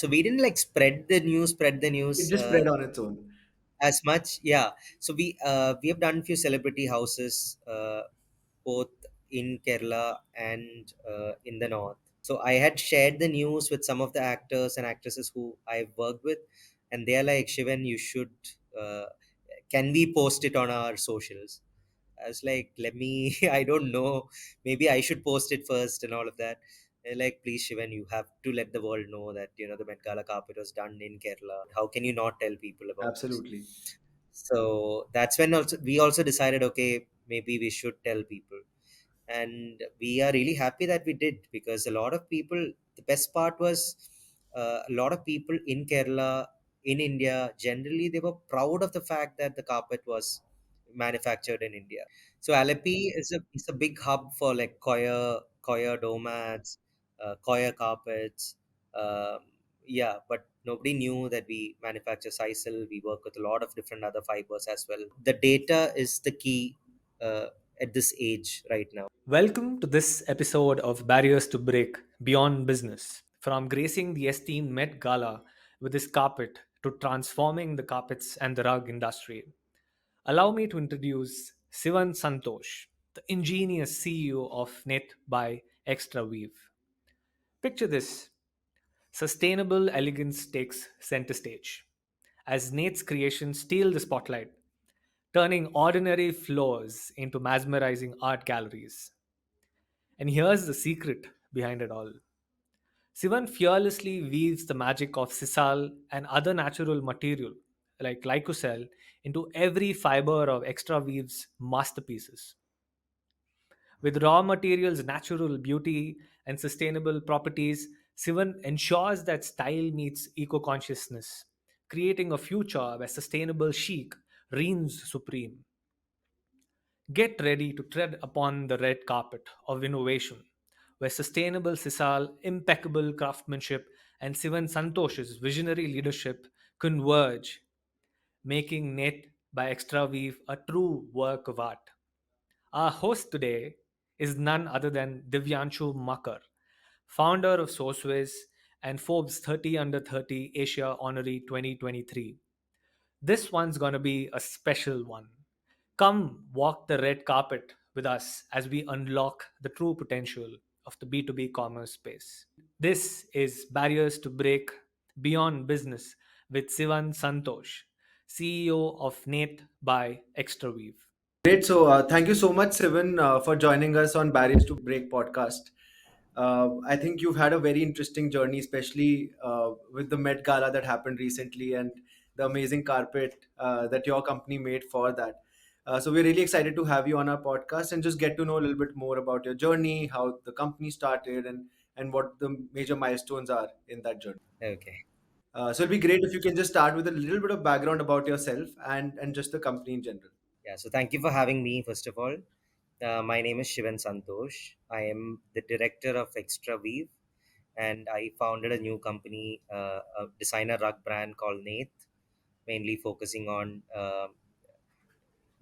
So we didn't like spread the It news just spread on its own. as much. Yeah. So we have done few celebrity houses, both in Kerala and in the north. So I had shared the news with some of the actors and actresses who I've worked with, and they're like, Shivan, you should. Uh, can we post it on our socials? I was like, let me. I don't know. Maybe I should post it first and all of that. They're like, please, Shivan, you have to let the world know that the Met Gala carpet was done in Kerala. How can you not tell people about this? Absolutely. So that's when also we also decided, okay, maybe we should tell people, and we are really happy that we did, because a lot of people, the best part was, a lot of people in Kerala, in India generally, they were proud of the fact that the carpet was manufactured in India. So Alleppey is a big hub for like coir doormats, coir carpets. um, yeah, but nobody knew that we manufacture sisal. We work with a lot of different other fibers as well. The data is the key uh, at this age right now. Welcome to this episode of Barriers to Break Beyond Business. From gracing the esteemed Met Gala with his carpet to transforming the carpets and the rug industry, allow me to introduce Sivan Santosh, the ingenious CEO of Neytt by Extraweave. Picture this: sustainable elegance takes center stage as Neytt's creations steal the spotlight, turning ordinary floors into mesmerizing art galleries. And here's the secret behind it all. Sivan fearlessly weaves the magic of sisal and other natural material like lyocell into every fiber of Extraweave's masterpieces. With raw materials, natural beauty, and sustainable properties, Sivan ensures that style meets eco consciousness, creating a future where sustainable chic reigns supreme. Get ready to tread upon the red carpet of innovation, where sustainable sisal, impeccable craftsmanship, and Sivan Santosh's visionary leadership converge, making Neytt by Extraweave a true work of art. Our host today is none other than Divyanshu Makar, founder of Sourceways and Forbes 30 Under 30 Asia Honorary 2023. This one's going to be a special one. Come walk the red carpet with us as we unlock the true potential of the B2B commerce space. This is Barriers to Break Beyond Business with Sivan Santosh, CEO of Neytt by Extraweave. Great. So, thank you so much, Sivan, for joining us on Barriers to Break podcast. I think you've had a very interesting journey, especially with the Met Gala that happened recently and the amazing carpet that your company made for that. So, we're really excited to have you on our podcast and just get to know a little bit more about your journey, how the company started, and what the major milestones are in that journey. Okay. So, it'll be great if you can just start with a little bit of background about yourself and just the company in general. Yeah. So thank you for having me, first of all. My name is Sivan Santosh. I am the director of Extraweave, and I founded a new company, a designer rug brand called Neytt, mainly focusing on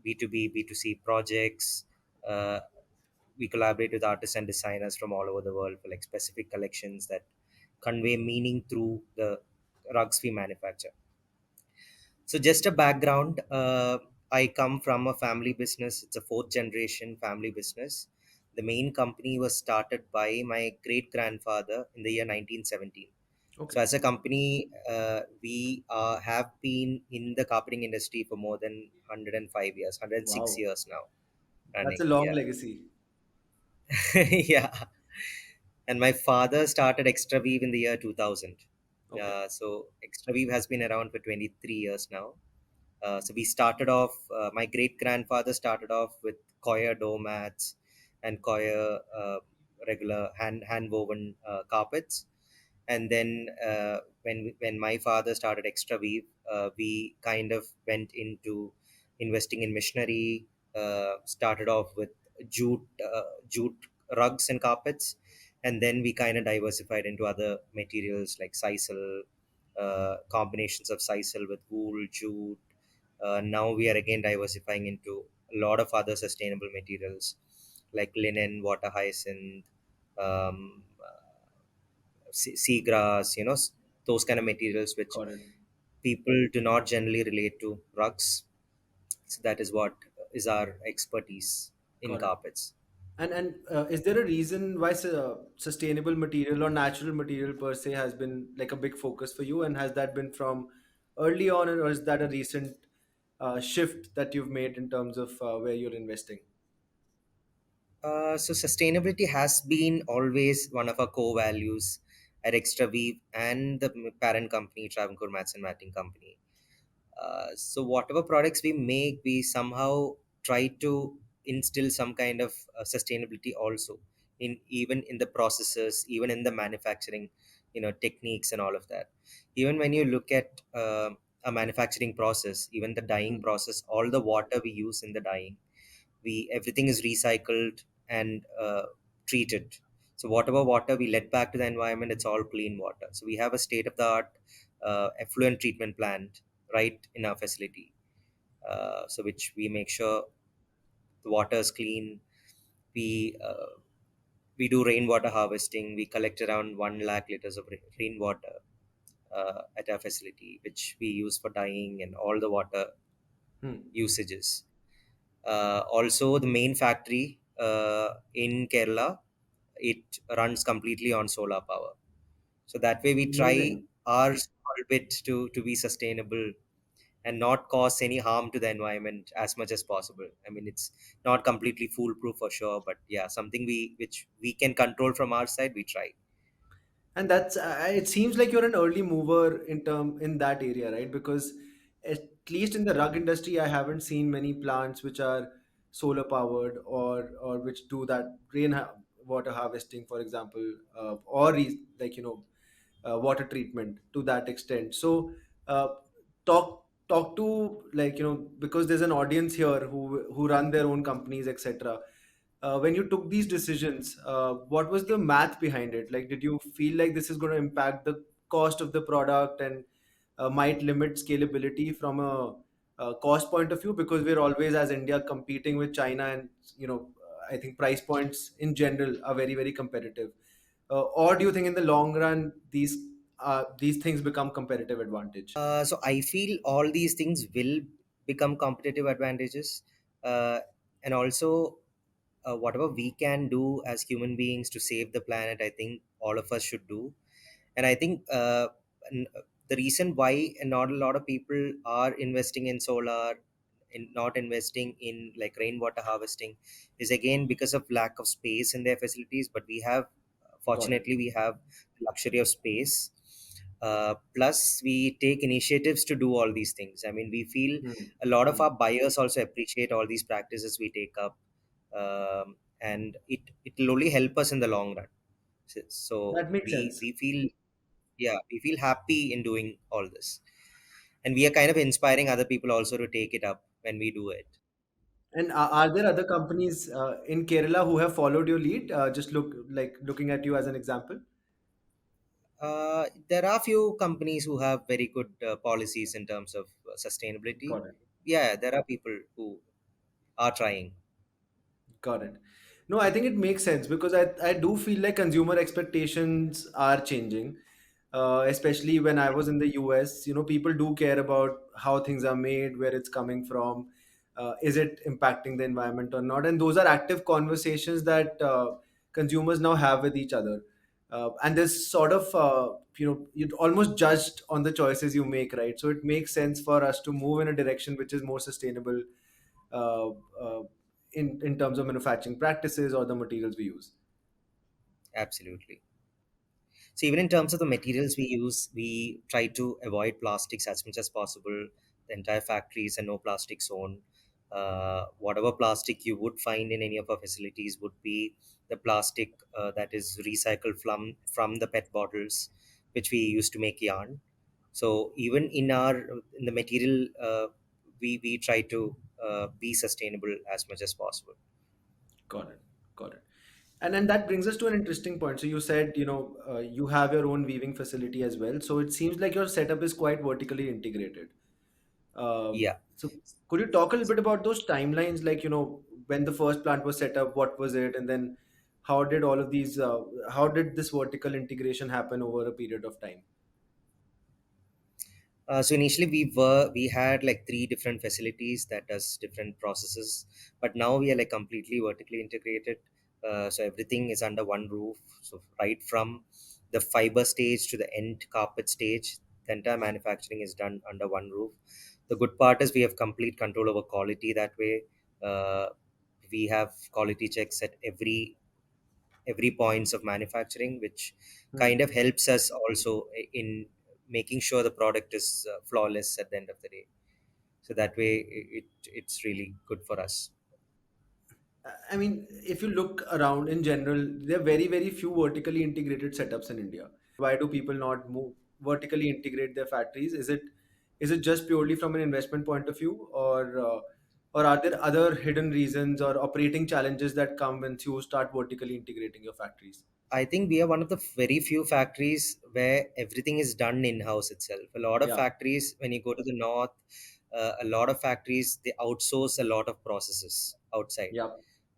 B2B, B2C projects. Uh, we collaborate with artists and designers from all over the world for like specific collections that convey meaning through the rugs we manufacture. So, just a background, I come from a family business. It's a fourth generation family business. The main company was started by my great grandfather in the year 1917. So, Okay. as a company, we have been in the carpeting industry for more than 105 years, 106 Wow. years now That's a running. long Yeah. legacy. Yeah. And my father started Extraweave in the year 2000. Okay. So, Extraweave has been around for 23 years now. So we started off. My great grandfather started off with coir doormats and coir regular hand woven carpets, and then when my father started Extraweave, we kind of went into investing in machinery. Started off with jute rugs and carpets, and then we kind of diversified into other materials like sisal, combinations of sisal with wool, jute. Now we are again diversifying into a lot of other sustainable materials like linen, water hyacinth, seagrass, those kind of materials which Got it. people do not generally relate to rugs. So that is what is our expertise in Got it. carpets. And is there a reason why sustainable material or natural material per se has been like a big focus for you? And has that been from early on, or is that a recent shift that you've made in terms of where you're investing? So sustainability has been always one of our core values at Extraweave and the parent company, Travancore Mats and Matting Company. So whatever products we make, we somehow try to instill some kind of sustainability also in even in the processes, even in the manufacturing, techniques and all of that. Even when you look at a manufacturing process, even the dyeing Hmm. process, all the water we use in the dyeing, we everything is recycled and treated. So whatever water we let back to the environment, it's all clean water. So we have a state of the art effluent treatment plant right in our facility, so which we make sure the water is clean. We uh, we do rainwater harvesting. We collect around 1 lakh liters of rainwater at our facility, which we use for dyeing and all the water Hmm. usages. Also, the main factory in Kerala, it runs completely on solar power. So that way, we try Amazing. our small bit to be sustainable and not cause any harm to the environment as much as possible. I mean, it's not completely foolproof for sure, but yeah, something which we can control from our side, we try. And that's it seems like you're an early mover in that area, right? Because at least in the rug industry, I haven't seen many plants which are solar powered, or which do that water harvesting, for example, like water treatment to that extent. So uh, talk to, like, because there's an audience here who run their own companies, etc. When you took these decisions, what was the math behind it? Like, did you feel like this is going to impact the cost of the product and might limit scalability from a cost point of view? Because we're always, as India, competing with China, and I think price points in general are very, very competitive. Or do you think in the long run these things become competitive advantage? So I feel all these things will become competitive advantages, uh, and also whatever we can do as human beings to save the planet, I think all of us should do. And I think n- the reason why not a lot of people are investing in solar, in not investing in like rainwater harvesting, is again because of lack of space in their facilities. But we have, Got it. fortunately, we have the luxury of space. Plus we take initiatives to do all these things. I mean, we feel Hmm. a lot of Hmm. our buyers also appreciate all these practices we take up, and it will only help us in the long run. So That makes we sense. we feel, yeah, we feel happy in doing all this, and we are kind of inspiring other people also to take it up when we do it. And are there other companies in Kerala who have followed your lead? Just looking at you as an example. There are few companies who have very good policies in terms of sustainability. Got it. Yeah, there are people who are trying. Got it. No, I think it makes sense because I do feel like consumer expectations are changing. Especially when I was in the US, people do care about how things are made, where it's coming from, is it impacting the environment or not, and those are active conversations that consumers now have with each other. And there's sort of you're almost judged on the choices you make, right? So it makes sense for us to move in a direction which is more sustainable, uh, uh, in terms of manufacturing practices or the materials we use. Absolutely. So even in terms of the materials we use, we try to avoid plastics as much as possible. The entire factory is a no plastic zone. Whatever plastic you would find in any of our facilities would be the plastic that is recycled from the PET bottles, which we use to make yarn. So even in the material, we try to be sustainable as much as possible. Got it. Got it. And that brings us to an interesting point. So you said, you have your own weaving facility as well. So it seems like your setup is quite vertically integrated. Yeah. So could you talk a little bit about those timelines? Like, when the first plant was set up, what was it? And then how did this vertical integration happen over a period of time? So initially we had like three different facilities that does different processes, but now we are like completely vertically integrated. So everything is under one roof. So right from the fiber stage to the end carpet stage, the entire manufacturing is done under one roof. The good part is we have complete control over quality that way. Uh, we have quality checks at every points of manufacturing, which kind Hmm. of helps us also in making sure the product is flawless at the end of the day. So that way it's really good for us. I mean, if you look around in general, there are very, very few vertically integrated setups in India. Why do people not move vertically integrate their factories? Is it just purely from an investment point of view, or are there other hidden reasons or operating challenges that come when you start vertically integrating your factories? I think we are one of the very few factories where everything is done in house itself. A lot of Yeah, factories, when you go to the north, a lot of factories they outsource a lot of processes outside. yeah,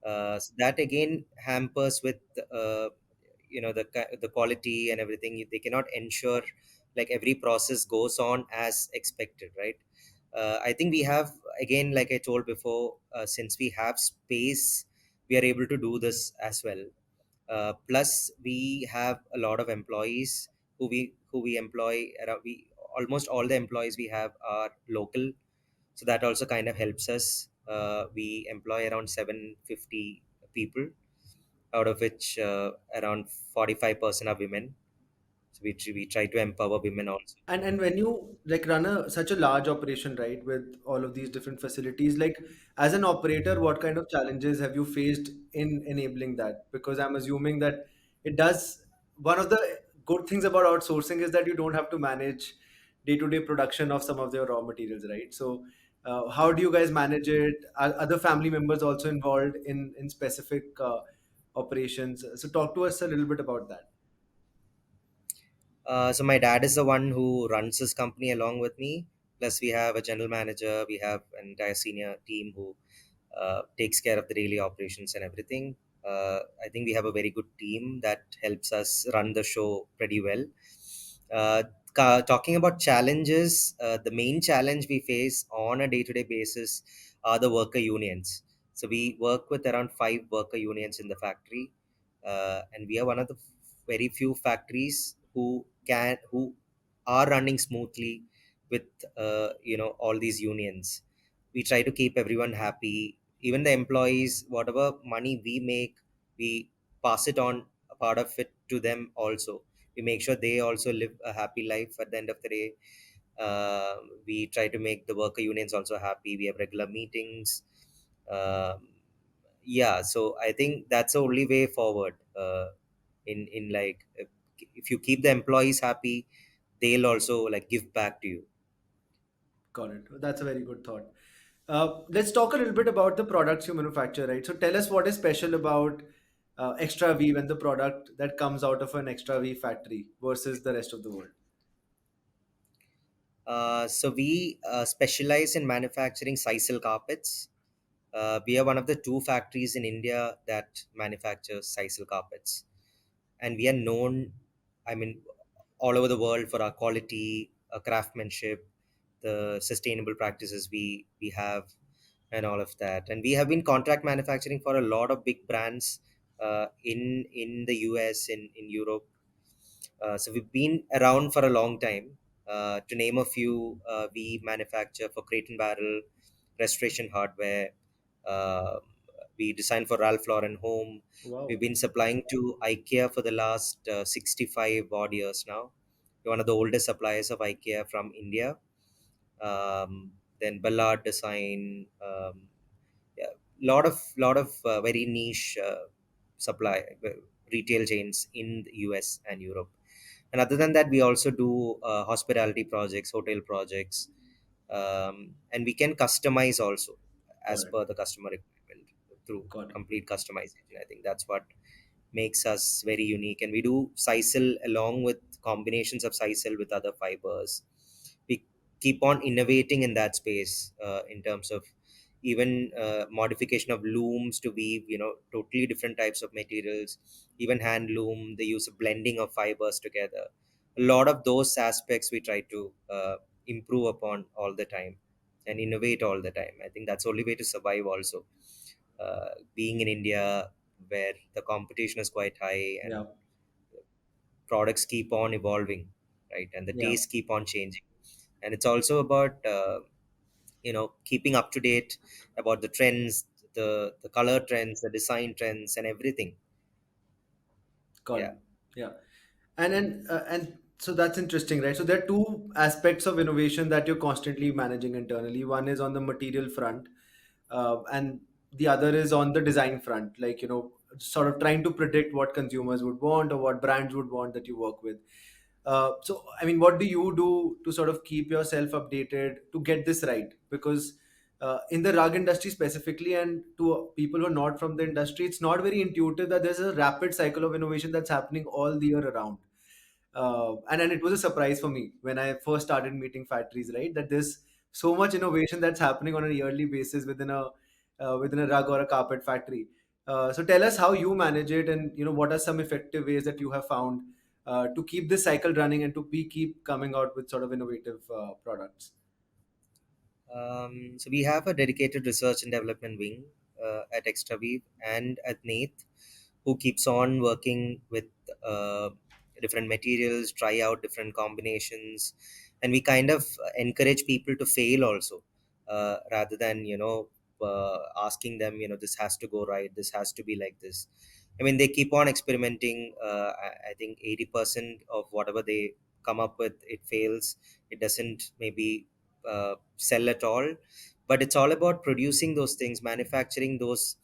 So that again hampers with the quality and everything. They cannot ensure like every process goes on as expected, right? I think we have, again, like I told before, since we have space, we are able to do this as well. Plus we have a lot of employees who we employ around. We almost all the employees we have are local, so that also kind of helps us. We employ around 750 people, out of which around 45% are women. So we try to empower women also. and when you like run such a large operation, right, with all of these different facilities, like as an operator, what kind of challenges have you faced in enabling that? Because I'm assuming that it does. One of the good things about outsourcing is that you don't have to manage day-to-day production of some of their raw materials, right? So how do you guys manage it? Are other family members also involved in specific operations? So talk to us a little bit about that. So my dad is the one who runs this company along with me. Plus, we have a general manager. We have an entire senior team who takes care of the daily operations and everything. I think we have a very good team that helps us run the show pretty well. Uh, Talking about challenges, the main challenge we face on a day-to-day basis are the worker unions. So we work with around five worker unions in the factory, and we are one of the very few factories who are running smoothly with all these unions. We try to keep everyone happy, even the employees. Whatever money we make, we pass it on, a part of it, to them also. We make sure they also live a happy life at the end of the day. We try to make the worker unions also happy. We have regular meetings. um, yeah, so I think that's the only way forward. In like, if you keep the employees happy, they'll also like give back to you. Got it. That's a very good thought. Let's talk a little bit about the products you manufacture, right? So tell us what is special about Extra Weave and the product that comes out of an Extra Weave factory versus the rest of the world. So we specialize in manufacturing sisal carpets. We are one of the two factories in India that manufactures sisal carpets, and we are known, I mean, all over the world for our quality, craftsmanship, the sustainable practices we have, and all of that. And we have been contract manufacturing for a lot of big brands in the US, in Europe. So we've been around for a long time. To name a few, we manufacture for Crate and Barrel, Restoration Hardware. Uh, we design for Ralph Lauren Home. We've Wow. been supplying to IKEA for the last 65 odd years now. We're one of the oldest suppliers of IKEA from India. Then Ballard Design. Yeah, lot of very niche supply retail chains in the US and Europe. And other than that, we also do hospitality projects, hotel projects, and we can customize also Got as it. per the customer requirement through Got it. complete customization. I think that's what makes us very unique. And we do sisal along with combinations of sisal with other fibers. We keep on innovating in that space, in terms of even modification of looms to weave, totally different types of materials. Even hand loom, the use of blending of fibers together. A lot of those aspects we try to improve upon all the time and innovate all the time. I think that's the only way to survive also. Being in India, where the competition is quite high and Yeah. products keep on evolving, right, and the Yeah. tastes keep on changing, and it's also about keeping up to date about the trends, the color trends, the design trends, and everything. Got Yeah. it. Yeah. And so that's interesting, right? So there are two aspects of innovation that you're constantly managing internally. One is on the material front, and the other is on the design front, like, sort of trying to predict what consumers would want or what brands would want that you work with. So, I mean, what do you do to sort of keep yourself updated to get this right? Because in the rug industry specifically, and to people who are not from the industry, it's not very intuitive that there's a rapid cycle of innovation that's happening all the year around. And it was a surprise for me when I first started meeting factories, right? That there's so much innovation that's happening on a yearly basis within a rug or a carpet factory. So tell us how you manage it, and what are some effective ways that you have found to keep this cycle running and to keep coming out with sort of innovative products. So we have a dedicated research and development wing at Extraweave and at Neytt, who keeps on working with uh, different materials, try out different combinations, and we kind of encourage people to fail also, rather than asking them, this has to go right, this has to be like this. I mean, they keep on experimenting. I think 80% of whatever they come up with, it fails. It doesn't maybe sell at all, but it's all about producing those things, manufacturing those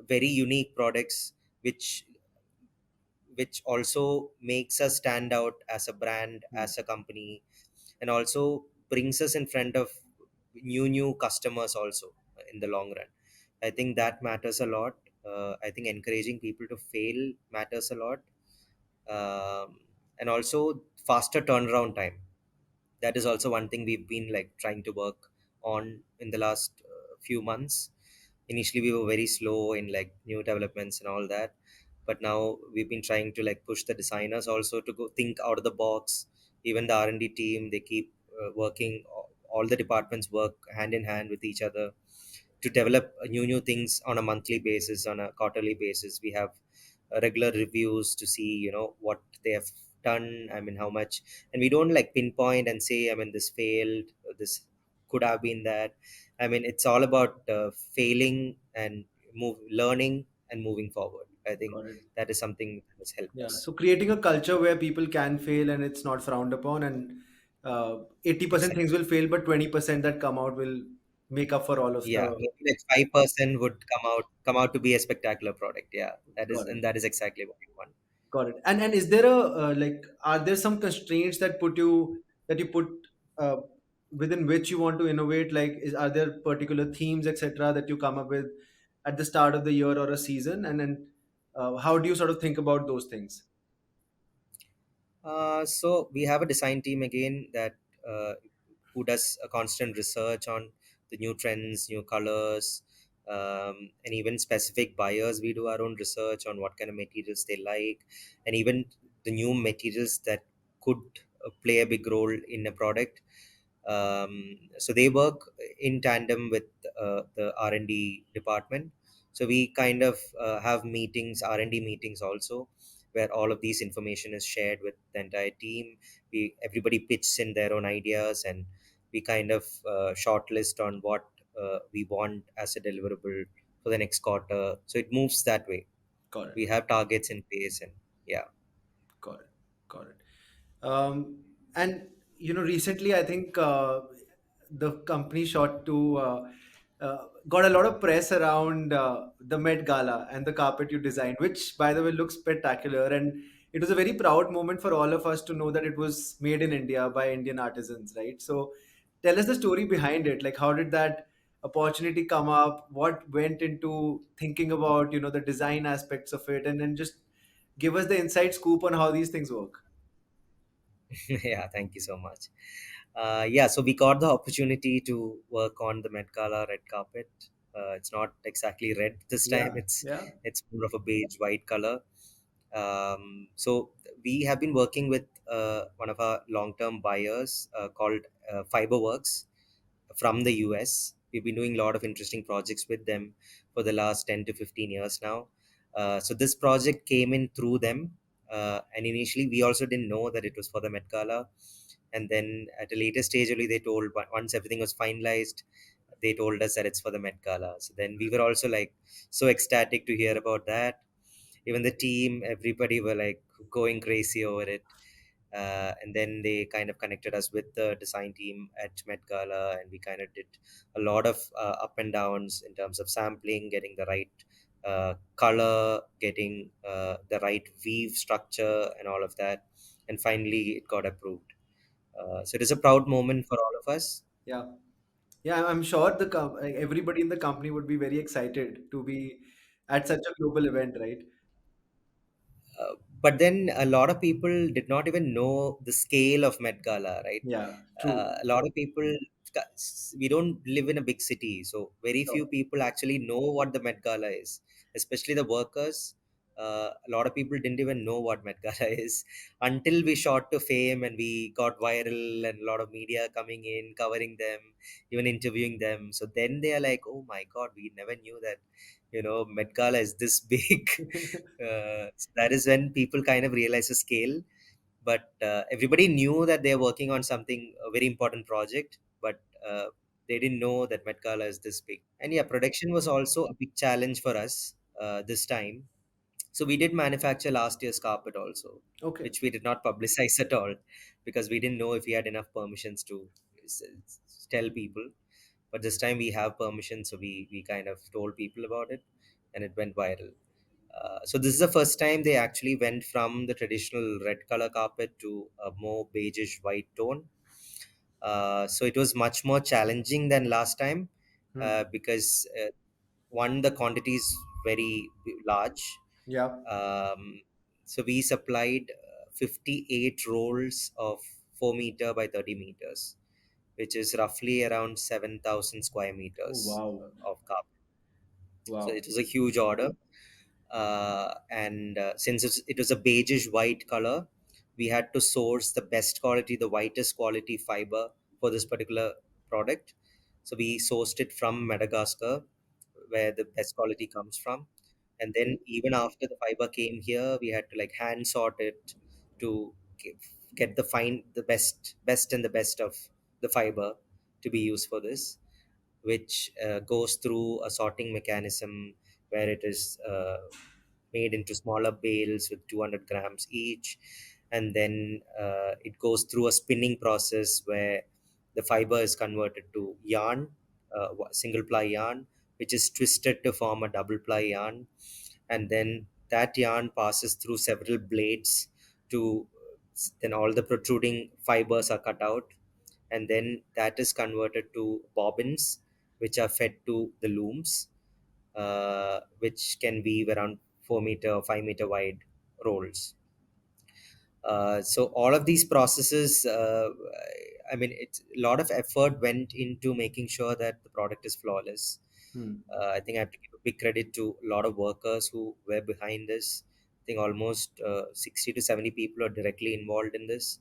very unique products, which also makes us stand out as a brand, Hmm. as a company, and also brings us in front of new customers also in the long run. I think that matters a lot. I think encouraging people to fail matters a lot. And also faster turnaround time, that is also one thing we've been like trying to work on in the last few months. Initially we were very slow in like new developments and all that, but now we've been trying to like push the designers also to go think out of the box. Even the R&D team, they keep working, all the departments work hand in hand with each other to develop new things on a monthly basis, on a quarterly basis. We have regular reviews to see what they have done, I mean how much. And we don't like pinpoint and say, I mean, this failed, this could have been that. I mean, it's all about failing and learning and moving forward. I think Got it. that is something that has helped Yeah. us. So creating a culture where people can fail and it's not frowned upon, and 80% things Exactly. will fail, but 20% that come out will make up for all of Yeah, the. maybe like 5% would come out to be a spectacular product. Yeah, that is, Got it. and that is exactly what we want. Got it. And is there a like, are there some constraints that you put uh, within which you want to innovate? Like, are there particular themes, etc., that you come up with at the start of the year or a season, and then how do you sort of think about those things? So we have a design team again that uh, who does a constant research on the new trends, new colors, and even specific buyers. We do our own research on what kind of materials they like, and even the new materials that could play a big role in a product. So they work in tandem with the R&D department. So we kind of have meetings, R&D meetings also, where all of these information is shared with the entire team. We Everybody pitches in their own ideas, and we kind of shortlist on what we want as a deliverable for the next quarter. So it moves that way. Got it. We have targets in place, and yeah. Got it. Got it. And recently I think the company shot to got a lot of press around the Met Gala and the carpet you designed, which by the way looks spectacular. And it was a very proud moment for all of us to know that it was made in India by Indian artisans, right? So tell us the story behind it. Like, how did that opportunity come up? What went into thinking about the design aspects of it, and then just give us the inside scoop on how these things work. Yeah, thank you so much. Yeah, so we got the opportunity to work on the Met Gala red carpet. It's not exactly red this time. Yeah, It's yeah. it's more of a beige white color. So we have been working with one of our long-term buyers called Fiberworks from the US. We've been doing a lot of interesting projects with them for the last 10 to 15 years now. So this project came in through them. And initially, we also didn't know that it was for the Met Gala. And then at a later stage, only they told, once everything was finalized, they told us that it's for the Met Gala. So then we were also like so ecstatic to hear about that. Even the team, everybody were like going crazy over it. And then they kind of connected us with the design team at Met Gala, and we kind of did a lot of up and downs in terms of sampling, getting the right color, getting the right weave structure, and all of that. And finally, it got approved. So it is a proud moment for all of us. Yeah. Yeah, I'm sure everybody in the company would be very excited to be at such a global event, right? But then a lot of people did not even know the scale of Met Gala, right? Yeah, true. A lot of people, we don't live in a big city, so very few Sure. people actually know what the Met Gala is, especially the workers. A lot of people didn't even know what Met Gala is until we shot to fame and we got viral and a lot of media coming in, covering them, even interviewing them. So then they are like, oh my God, we never knew that, Met Gala is this big. So that is when people kind of realize the scale. But everybody knew that they're working on something, a very important project, but they didn't know that Met Gala is this big. And yeah, production was also a big challenge for us this time. So we did manufacture last year's carpet also, Okay. which we did not publicize at all because we didn't know if we had enough permissions to tell people. But this time we have permission, so we kind of told people about it, and it went viral. So this is the first time they actually went from the traditional red color carpet to a more beigeish white tone. So it was much more challenging than last time Hmm. because one, the quantity is very large. Yeah. Um, so we supplied 58 rolls of 4 meter by 30 meters, which is roughly around 7,000 square Oh, meters wow. of carpet. So it Wow. was a huge order. And since it was a beigeish white color, we had to source the best quality, the whitest quality fiber for this particular product. So we sourced it from Madagascar, where the best quality comes from. And then even after the fiber came here, we had to like hand sort it to get the best and the best of the fiber to be used for this, which goes through a sorting mechanism where it is made into smaller bales with 200 grams each. And then it goes through a spinning process where the fiber is converted to yarn, single ply yarn, which is twisted to form a double ply yarn. And then that yarn passes through several blades to then all the protruding fibers are cut out, and then that is converted to bobbins, which are fed to the looms, which can weave around 4 meter or 5 meter wide rolls. So all of these processes, I mean, it's a lot of effort went into making sure that the product is flawless. Hmm. I think I have to give a big credit to a lot of workers who were behind this. I think almost 60 to 70 people are directly involved in this.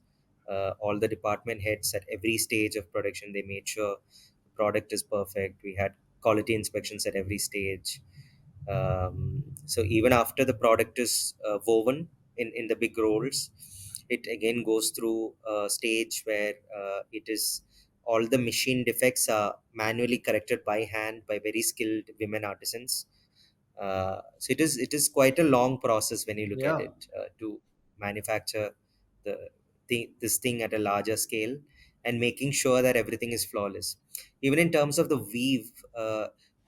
All the department heads at every stage of production, they made sure the product is perfect. We had quality inspections at every stage. So even after the product is woven in the big rolls, it again goes through a stage where it is all the machine defects are manually corrected by hand by very skilled women artisans. So it is quite a long process when you look at Yeah. it to manufacture this thing at a larger scale and making sure that everything is flawless. Even in terms of the weave,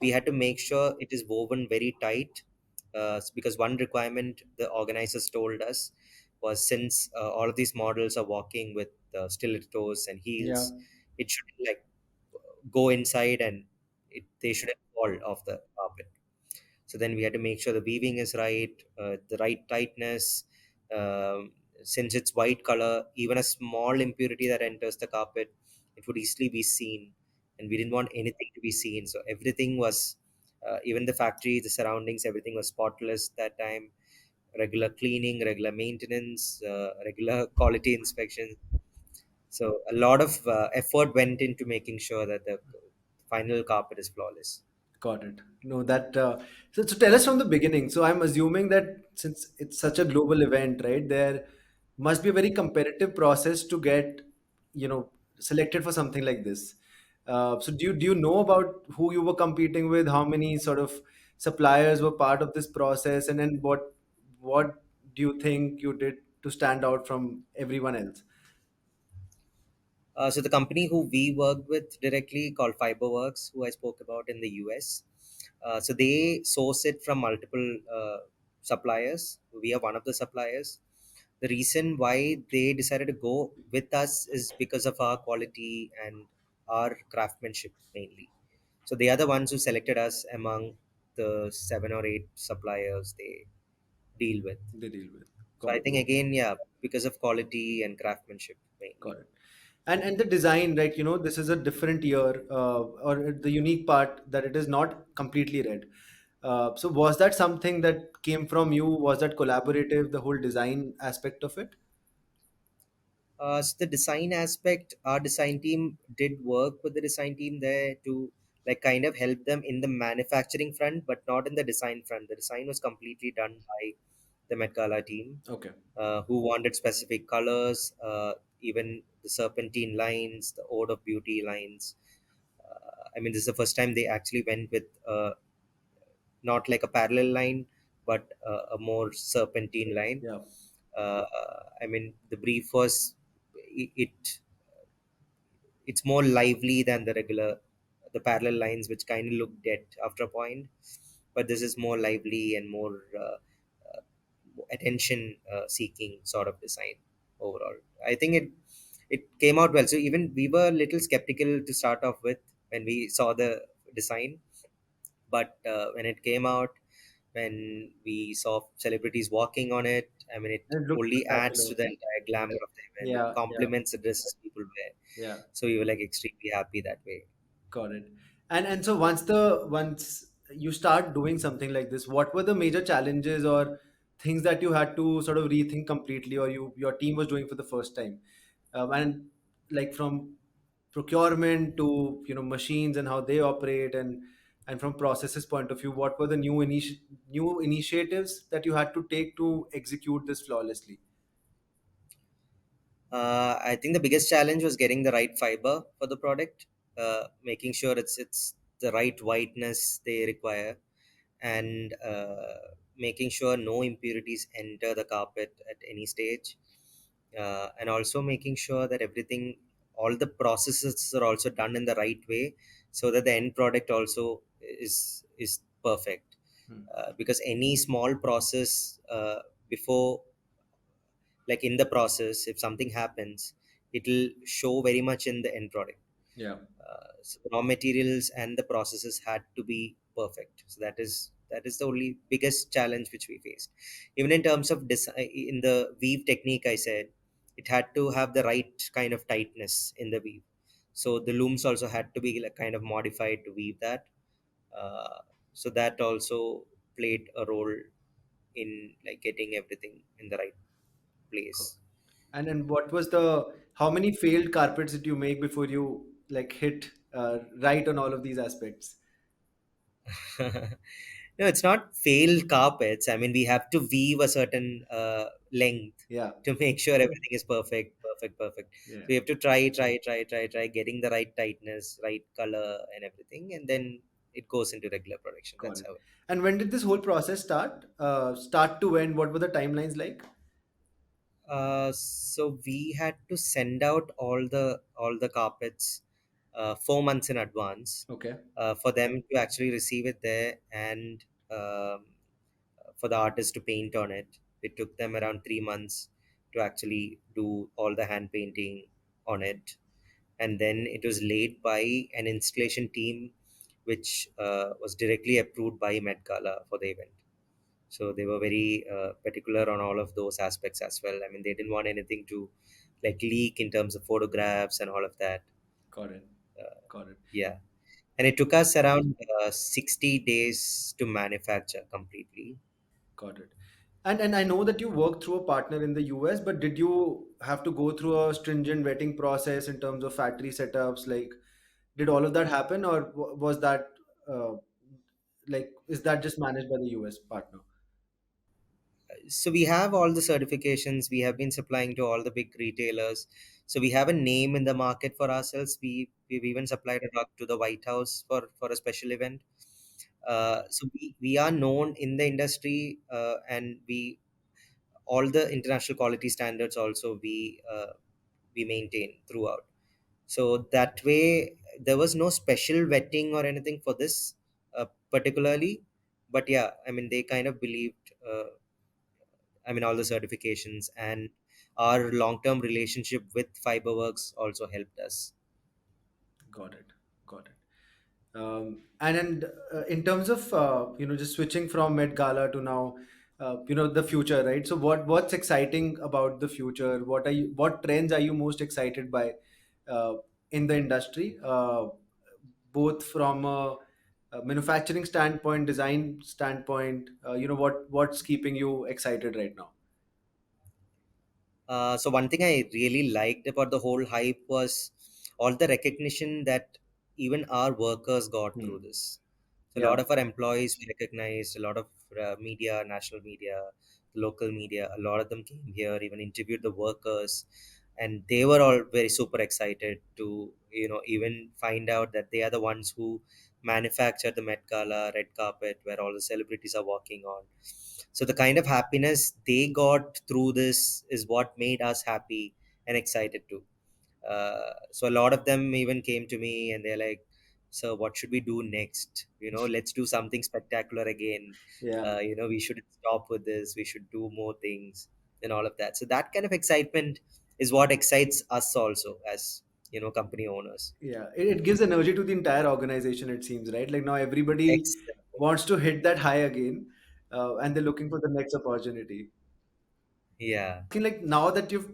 we had to make sure it is woven very tight, because one requirement the organizers told us was, since all of these models are walking with stilettos and Yeah. heels, it should like go inside and they shouldn't fall off the carpet. So then we had to make sure the weaving is right, the right tightness. Um, since it's white color, even a small impurity that enters the carpet, it would easily be seen, and we didn't want anything to be seen. So everything was, even the factory, the surroundings, everything was spotless that time. Regular cleaning, regular maintenance, regular quality inspection. So a lot of effort went into making sure that the final carpet is flawless. Got it. No, that so tell us from the beginning. So I'm assuming that since it's such a global event, right, there must be a very competitive process to get, selected for something like this. So do you know about who you were competing with? How many sort of suppliers were part of this process, and then what do you think you did to stand out from everyone else? So the company who we work with directly called Fiberworks, who I spoke about in the US. So they source it from multiple suppliers. We are one of the suppliers. The reason why they decided to go with us is because of our quality and our craftsmanship mainly. So they are the ones who selected us among the 7 or 8 suppliers they deal with. They deal with. So Got I it. think again, yeah, because of quality and craftsmanship mainly. Got it. And the design, right? This is a different year, or the unique part that it is not completely red. So was that something that came from you? Was that collaborative? The whole design aspect of it? So the design aspect, our design team did work with the design team there to like kind of help them in the manufacturing front, but not in the design front. The design was completely done by the Met Gala team, Okay. who wanted specific colors, even the serpentine lines, the ode of beauty lines. I mean, this is the first time they actually went with not like a parallel line, but a more serpentine line. Yeah. Uh, I mean, the brief was it it's more lively than the parallel lines, which kind of look dead after a point, but this is more lively and more attention seeking sort of design overall. I think it came out well. So even we were a little skeptical to start off with when we saw the design, but when it came out, when we saw celebrities walking on it, I mean, it And it looked only adds spectacular. to the entire glamour of the event. It Yeah. Yeah. complements the dresses people wear. Yeah. So we were like extremely happy that way. Got it. And so once you start doing something like this, what were the major challenges or things that you had to sort of rethink completely, or your team was doing for the first time? And like from procurement to machines and how they operate, and from processes point of view, what were the new initiatives that you had to take to execute this flawlessly? I think the biggest challenge was getting the right fiber for the product, making sure it's the right whiteness they require, and making sure no impurities enter the carpet at any stage, and also making sure that all the processes are also done in the right way, so that the end product also is perfect. Hmm. Because any small process before like in the process, if something happens, it'll show very much in the end product. Yeah. So the raw materials and the processes had to be perfect. So that is the only biggest challenge which we faced. Even in terms of in the weave technique, I said it had to have the right kind of tightness in the weave. So the looms also had to be like kind of modified to weave that. uh, so that also played a role in like getting everything in the right place. And what was the how many failed carpets did you make before you like hit right on all of these aspects? No, it's not failed carpets. I mean, we have to weave a certain length Yeah. to make sure everything is perfect, perfect, perfect. So Yeah. we have to try, getting the right tightness, right color, and everything, and then it goes into regular production. Got That's it. how. And when did this whole process start? Start to end? What were the timelines like? So we had to send out all the carpets 4 months in advance Okay. for them to actually receive it there, and for the artist to paint on it. It took them around 3 months to actually do all the hand painting on it, and then it was laid by an installation team, which was directly approved by Met Gala for the event. So they were very particular on all of those aspects as well. I mean, they didn't want anything to like leak in terms of photographs and all of that. Got it. Uh, Got it. yeah, and it took us around 60 days to manufacture completely. Got it. And I know that you work through a partner in the US, but did you have to go through a stringent vetting process in terms of factory setups? Like, did all of that happen, or was that uh, like is that just managed by the US partner? So we have all the certifications. We have been supplying to all the big retailers. So we have a name in the market for ourselves. We've even supplied a rug to the White House for a special event. So we are known in the industry, and we all the international quality standards also we maintain throughout. So that way, there was no special vetting or anything for this particularly. But yeah, I mean, they kind of believed. I mean, all the certifications and our long-term relationship with Fiberworks also helped us. Got it. Got it. And in terms of just switching from Met Gala to now, the future, right? So what's exciting about the future? What trends are you most excited by uh, in the industry, both from a manufacturing standpoint, design standpoint? What's keeping you excited right now? So one thing I really liked about the whole hype was all the recognition that even our workers got through Hmm. this. So a Yeah. lot of our employees were recognized, a lot of media, national media, local media, a lot of them came here, even interviewed the workers, and they were all very super excited to, even find out that they are the ones who manufacture the Met Gala red carpet where all the celebrities are walking on. So the kind of happiness they got through this is what made us happy and excited too. So a lot of them even came to me and they're like, "So what should we do next? Let's do something spectacular again. Yeah. We shouldn't stop with this. We should do more things and all of that." So that kind of excitement is what excites us also as company owners. Yeah, it gives energy to the entire organization, it seems, right? Like now everybody Exactly. wants to hit that high again, and they're looking for the next opportunity. Yeah. I think like now that you've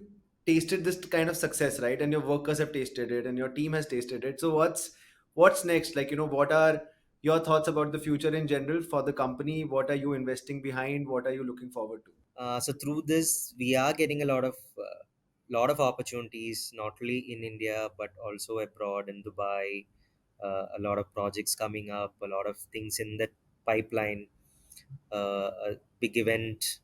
tasted this kind of success, right, and your workers have tasted it, and your team has tasted it. So what's next? Like, what are your thoughts about the future in general for the company? What are you investing behind? What are you looking forward to? So through this, we are getting a lot of opportunities, not only in India but also abroad in Dubai. A lot of projects coming up, a lot of things in the pipeline. A big event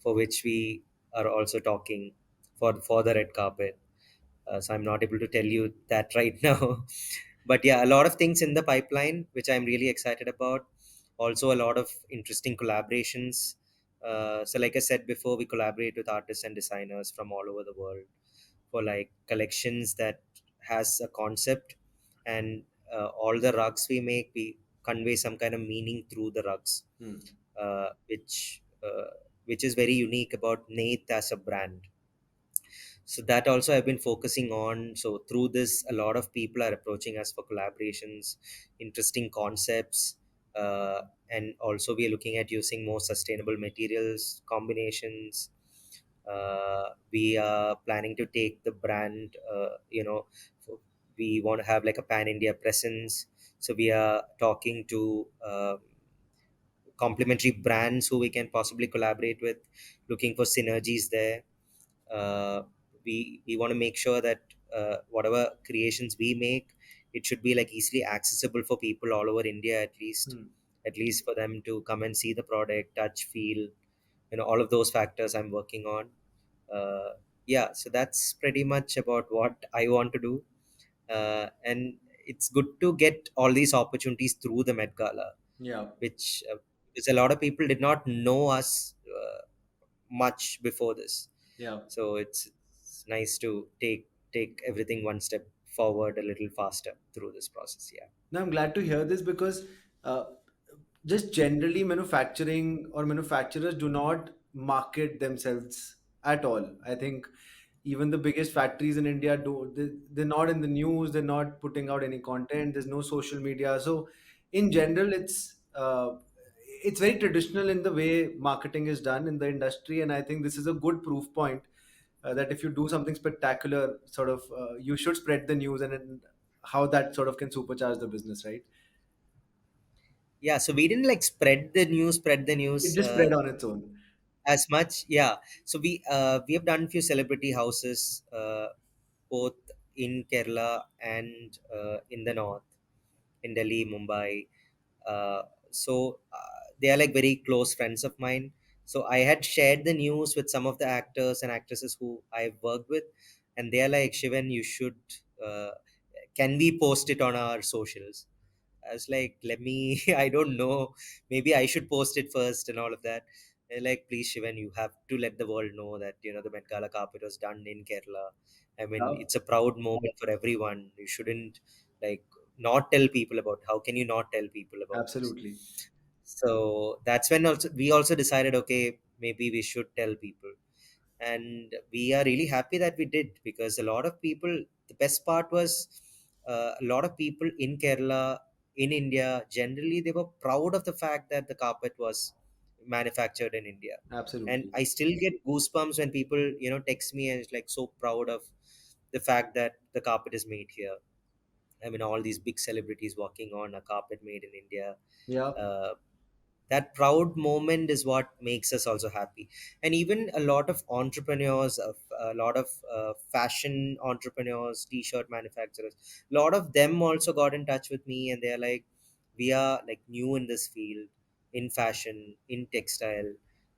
for which we are also talking for the red carpet. So I'm not able to tell you that right now. But yeah, a lot of things in the pipeline which I'm really excited about. Also, a lot of interesting collaborations. So, like I said before, we collaborate with artists and designers from all over the world for like collections that has a concept, and all the rugs we make, we convey some kind of meaning through the rugs, Hmm. which is very unique about Neytt as a brand. So that also I've been focusing on. So through this, a lot of people are approaching us for collaborations, interesting concepts, and also we are looking at using more sustainable materials combinations. We are planning to take the brand, we want to have like a pan India presence. So we are talking to complementary brands who we can possibly collaborate with, looking for synergies there. Uh, we we want to make sure that whatever creations we make, it should be like easily accessible for people all over India, Hmm. at least for them to come and see the product, touch, feel, all of those factors I'm working on. Yeah, so that's pretty much about what I want to do. And it's good to get all these opportunities through the Met Gala, Yeah. which because a lot of people did not know us much before this. Yeah. So it's nice to take everything one step forward a little faster through this process. Yeah. No, I'm glad to hear this because uh, just generally manufacturing or manufacturers do not market themselves at all. I think even the biggest factories in India they're not in the news, they're not putting out any content, there's no social media. So in general, it's very traditional in the way marketing is done in the industry, and I think this is a good proof point that if you do something spectacular, sort of you should spread the news, and how that sort of can supercharge the business, right? Yeah, so we didn't like spread the news It just spread on its own. as much, yeah. So we have done few celebrity houses, both in Kerala and in the north, in Delhi, Mumbai. So they are like very close friends of mine. So I had shared the news with some of the actors and actresses who I've worked with, and they are like, Shivan, you should. Can we post it on our socials? I was like, let me, I don't know. Maybe I should post it first and all of that. They're like, please, Shivan, you have to let the world know that, the Met Gala carpet was done in Kerala. I mean, Yeah, it's a proud moment for everyone. You shouldn't, like, not tell people about. How can you not tell people about this? absolutely. So that's when also we also decided, okay, maybe we should tell people. And we are really happy that we did, because a lot of people, the best part was, a lot of people in Kerala, in India generally, they were proud of the fact that the carpet was manufactured in India. And Absolutely. I still get goosebumps when people text me and it's like so proud of the fact that the carpet is made here. I mean, all these big celebrities walking on a carpet made in India. Yeah, uh, that proud moment is what makes us also happy. And even a lot of entrepreneurs, of a lot of fashion entrepreneurs, t-shirt manufacturers, a lot of them also got in touch with me, and they're like, we are like new in this field, in fashion, in textile,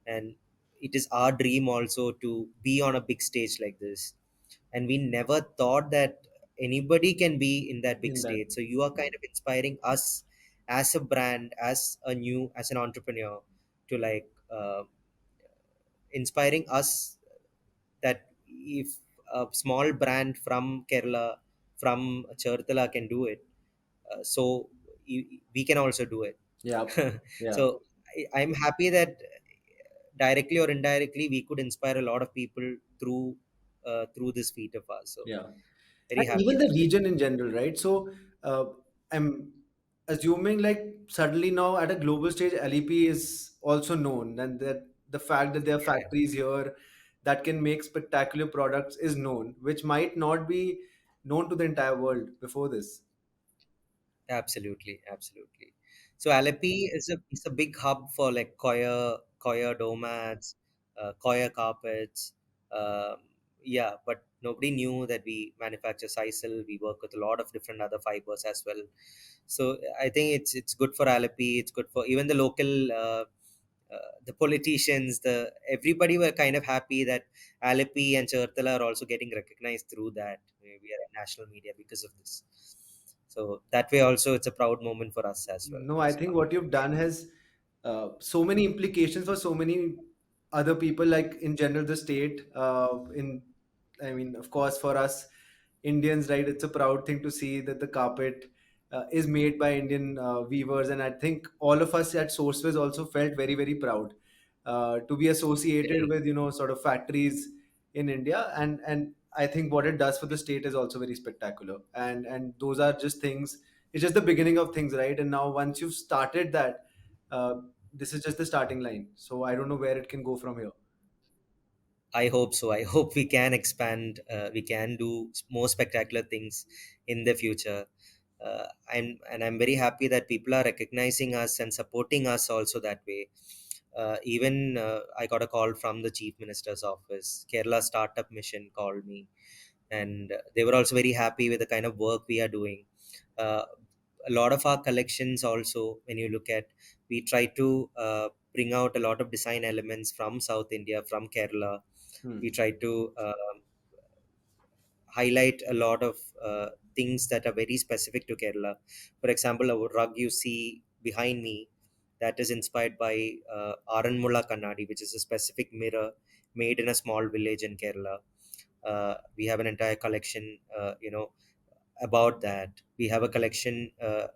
and it is our dream also to be on a big stage like this. And we never thought that anybody can be in that big in that. stage. So you are kind of inspiring us as a brand, as an entrepreneur, to like, inspiring us that if a small brand from Kerala, from Chertala can do it, we can also do it. Yeah, yeah, So I'm happy that directly or indirectly we could inspire a lot of people through this feat of ours. So yeah. very And happy even the about it. region in general, right? So uh, I'm assuming like suddenly now at a global stage, LEP is also known, and that the fact that there are Yeah, factories here that can make spectacular products is known, which might not be known to the entire world before this. absolutely, absolutely. So Alleppey is a big hub for like coir doormats, coir carpets. Um, yeah, but nobody knew that we manufacture sisal. We work with a lot of different other fibers as well. So I think it's good for Alleppey. It's good for even the local. The politicians, the everybody were kind of happy that Alleppey and Cherthala are also getting recognized through that. We are in national media because of this. So that way also it's a proud moment for us as well, No, I this think part. what you've done has so many implications for so many other people, like in general, the state. I mean, of course, for us Indians, right, it's a proud thing to see that the carpet is made by Indian weavers. And I think all of us at Sourceways also felt very, very proud to be associated Very, with, sort of factories in India. And I think what it does for the state is also very spectacular. And those are just things, it's just the beginning of things, right? And now once you've started that, uh, this is just the starting line. So I don't know where it can go from here. I hope so. I hope we can expand. We can do more spectacular things in the future. And I'm very happy that people are recognizing us and supporting us also that way. Even I got a call from the Chief Minister's office. Kerala Startup Mission called me, and they were also very happy with the kind of work we are doing. Uh, a lot of our collections also, when you look at, we try to bring out a lot of design elements from South India, from Kerala. We Hmm. try to highlight a lot of things that are very specific to Kerala. For example, a rug you see behind me, that is inspired by Aranmula Kannadi, which is a specific mirror made in a small village in Kerala. We have an entire collection, about that. We have a collection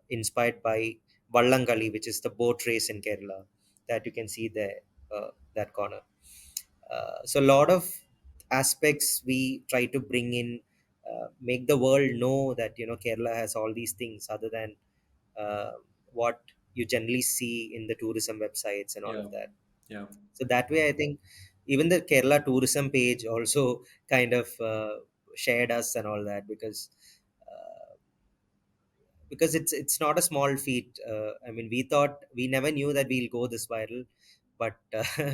inspired by Vallangali, which is the boat race in Kerala, that you can see there, that corner. So a lot of aspects we try to bring in, make the world know that Kerala has all these things other than uh, what you generally see in the tourism websites and all Yeah. of that. Yeah. So that way, I think even the Kerala tourism page also kind of shared us and all that, because it's not a small feat. I mean, we thought we never knew that we'll go this viral, but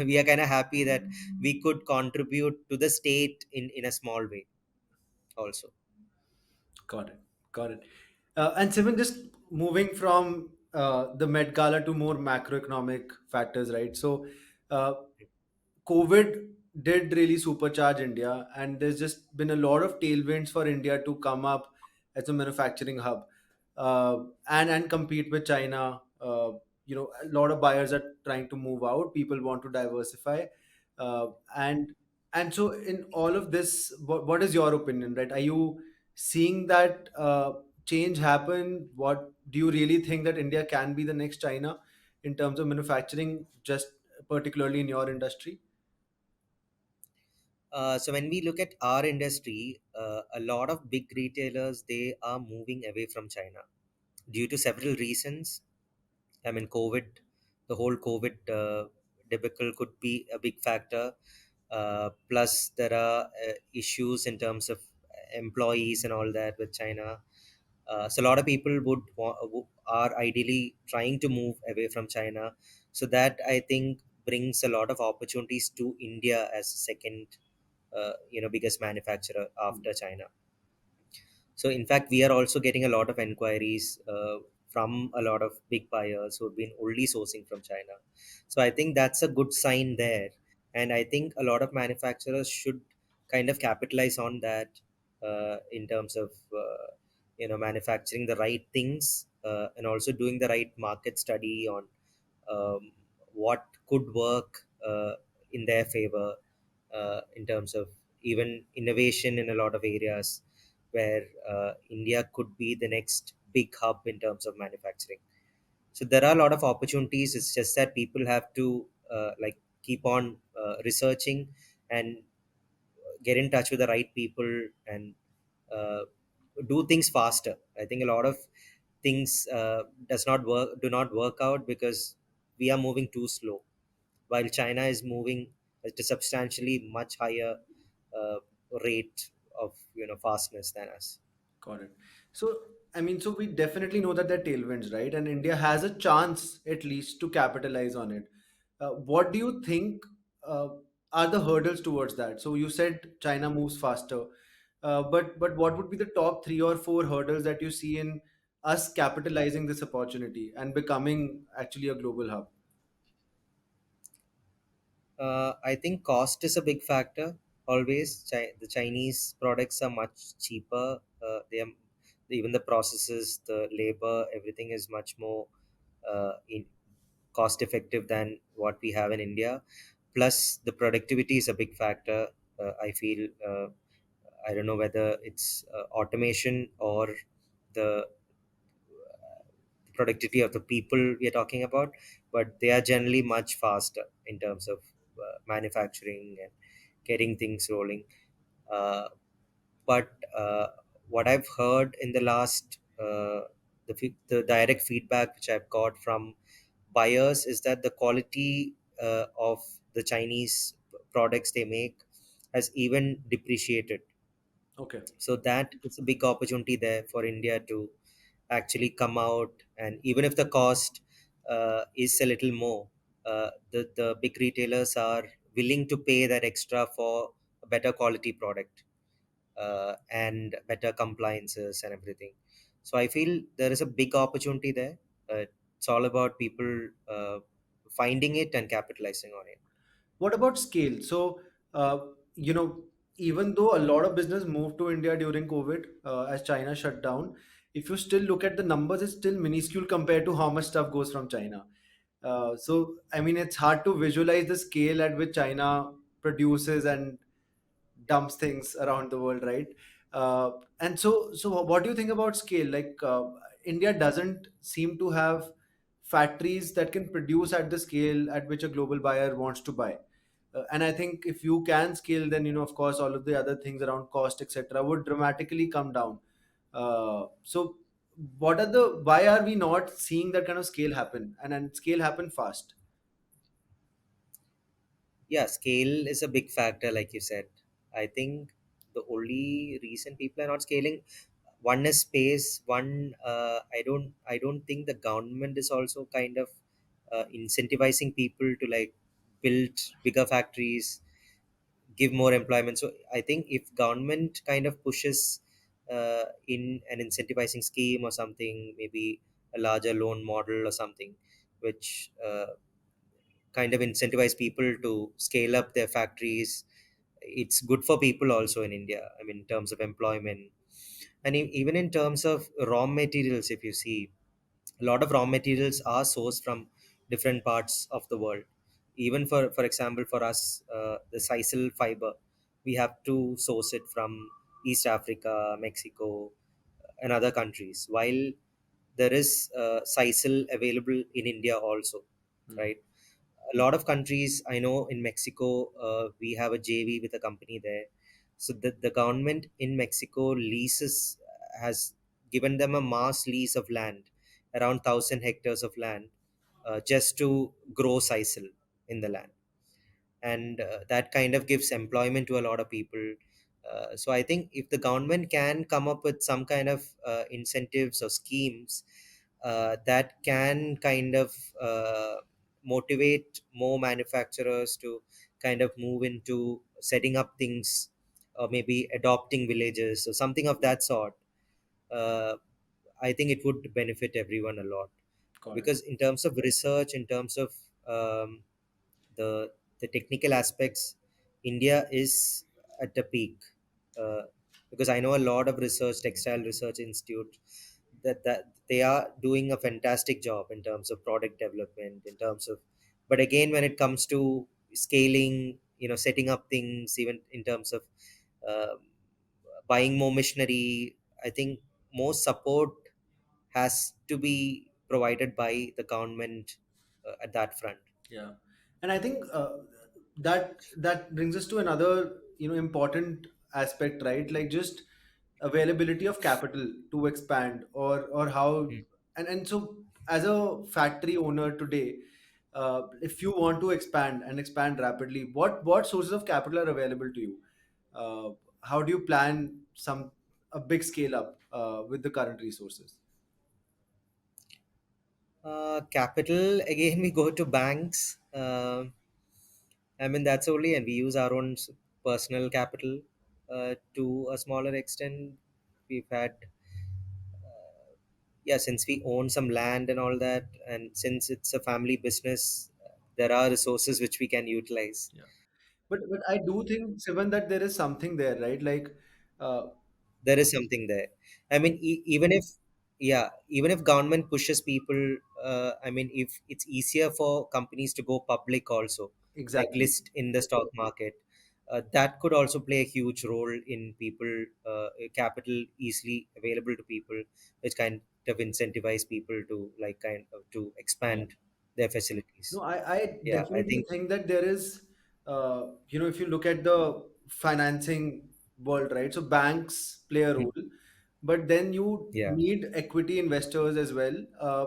we are kind of happy that we could contribute to the state in a small way also. Got it. Got it. And Simon, just moving from the Met Gala to more macroeconomic factors, right? So, uh, COVID did really supercharge India, and there's just been a lot of tailwinds for India to come up as a manufacturing hub, and compete with China. A lot of buyers are trying to move out. People want to diversify, uh, and and so in all of this, what is your opinion, right? Are you seeing that change happen? What do you really think that India can be the next China in terms of manufacturing, just particularly in your industry? So when we look at our industry, a lot of big retailers, they are moving away from China due to several reasons. I mean, COVID, the whole COVID debacle could be a big factor. Plus, there are issues in terms of employees and all that with China. So a lot of people are ideally trying to move away from China. So that, I think, brings a lot of opportunities to India as a second, biggest manufacturer after China. So, in fact, we are also getting a lot of inquiries from a lot of big buyers who have been only sourcing from China. So, I think that's a good sign there. And I think a lot of manufacturers should kind of capitalize on that in terms of, manufacturing the right things and also doing the right market study on what could work in their favor in terms of even innovation in a lot of areas where India could be the next big hub in terms of manufacturing. So there are a lot of opportunities. It's just that people have to keep on researching and get in touch with the right people and uh, do things faster. I think a lot of things do not work out because we are moving too slow, while China is moving at a substantially much higher uh, rate of fastness than us. Got it. So, I mean, so we definitely know that they're tailwinds, right? And India has a chance at least to capitalize on it. What do you think uh, are the hurdles towards that? So you said China moves faster, but what would be the top three or four hurdles that you see in us capitalizing this opportunity and becoming actually a global hub? I think cost is a big factor. Always, the Chinese products are much cheaper. They are, even the processes, the labor, everything is much more in cost effective than what we have in India. Plus, the productivity is a big factor. I feel I don't know whether it's automation or the productivity of the people we are talking about, but they are generally much faster in terms of manufacturing and getting things rolling. Uh, but what I've heard in the last, the direct feedback which I've got from buyers is that the quality of the Chinese products they make has even depreciated. Okay. So that is a big opportunity there for India to actually come out, and even if the cost is a little more, the big retailers are willing to pay that extra for a better quality product and better compliances and everything. So I feel there is a big opportunity there. It's all about people finding it and capitalizing on it. What about scale? So, uh, you know, even though a lot of business moved to India during COVID, as China shut down, if you still look at the numbers, it's still minuscule compared to how much stuff goes from China. So, I mean, it's hard to visualize the scale at which China produces and dumps things around the world, right? And so what do you think about scale? Like, India doesn't seem to have factories that can produce at the scale at which a global buyer wants to buy. And I think if you can scale, then of course, all of the other things around cost, etc., would dramatically come down. So, what are the why are we not seeing that kind of scale happen and scale happen fast? Yeah, scale is a big factor, like you said. I think the only reason people are not scaling, one is space. One, I don't think the government is also kind of incentivizing people to like. build bigger factories, give more employment. So I think if government kind of pushes in an incentivizing scheme or something, maybe a larger loan model or something, which kind of incentivize people to scale up their factories, it's good for people also in India. I mean, in terms of employment, and even in terms of raw materials, if you see, a lot of raw materials are sourced from different parts of the world. Even for example, for us, the sisal fiber, we have to source it from East Africa, Mexico, and other countries, while there is sisal available in India also, Hmm. right? A lot of countries, I know in Mexico, we have a JV with a company there. So the government in Mexico leases, has given them a mass lease of land, around 1,000 hectares of land, just to grow sisal in the land. And that kind of gives employment to a lot of people. So I think if the government can come up with some kind of incentives or schemes that can kind of motivate more manufacturers to kind of move into setting up things, or maybe adopting villages or something of that sort, uh, I think it would benefit everyone a lot. Got it. Because in terms of research, in terms of the the technical aspects, India is at the peak. Uh, because I know a lot of research, textile research institute, that they are doing a fantastic job in terms of product development, in terms of. But again, when it comes to scaling, setting up things, even in terms of uh, buying more machinery, I think more support has to be provided by the government at that front. Yeah, and I think that brings us to another important aspect, right? Like just availability of capital to expand, or how, and so as a factory owner today, if you want to expand and expand rapidly, what sources of capital are available to you? Uh, how do you plan a big scale up with the current resources? Capital, again, we go to banks. I mean, that's only, and we use our own personal capital to a smaller extent. We've had, yeah, since we own some land and all that, and since it's a family business, there are resources which we can utilize. Yeah, but I do think, Sivan, that there is something there, right? Like, uh, There is something there. I mean, even if, yeah, even if government pushes people, I mean, if it's easier for companies to go public also, like exactly. list in the stock market, that could also play a huge role in people, capital easily available to people, which kind of incentivize people to like kind of to Yeah. expand their facilities. No, I Yeah, I definitely think. think that there is, if you look at the financing world, right? So banks play a Hmm. role, but then you Yeah, need equity investors as well.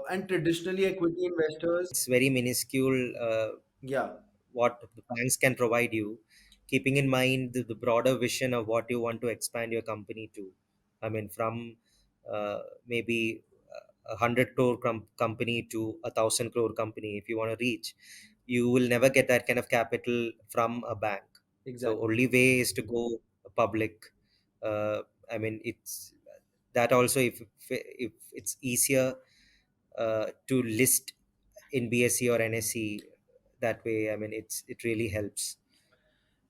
And traditionally, equity investors, it's very minuscule. yeah, What the banks can provide you, keeping in mind the broader vision of what you want to expand your company to. I mean, from maybe a 100 crore company to 1,000 crore company, if you want to reach, you will never get that kind of capital from a bank. So exactly. only way is to go public. I mean, it's that also, if it's easier to list in BSE or NSE, that way, I mean, it really helps.